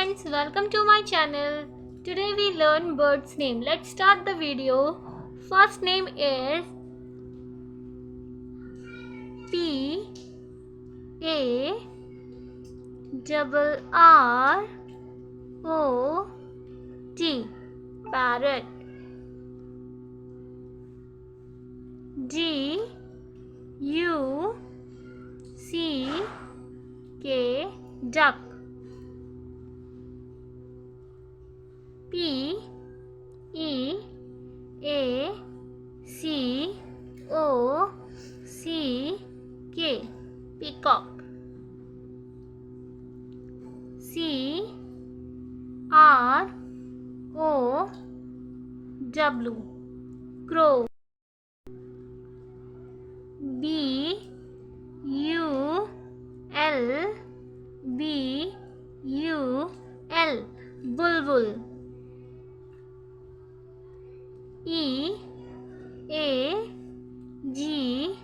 friends, welcome to my channel. Today we learn birds name. Let's start the video. First name is P A R O T, parrot. D U C K, duck. P E A C O C K, peacock. C R O W, crow. B U L B U L, bulbul. E A G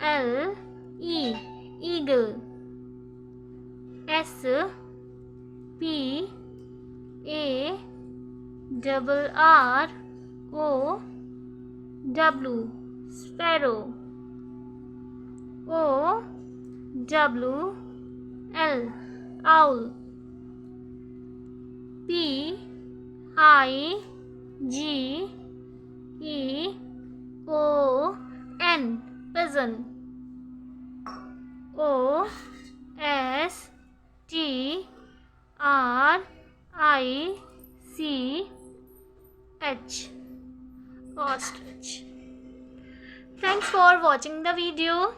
L E, eagle. S P A R O W, sparrow. O W L, owl. P I G E O N, pigeon. O S T R I C H, ostrich. Thanks for watching the video.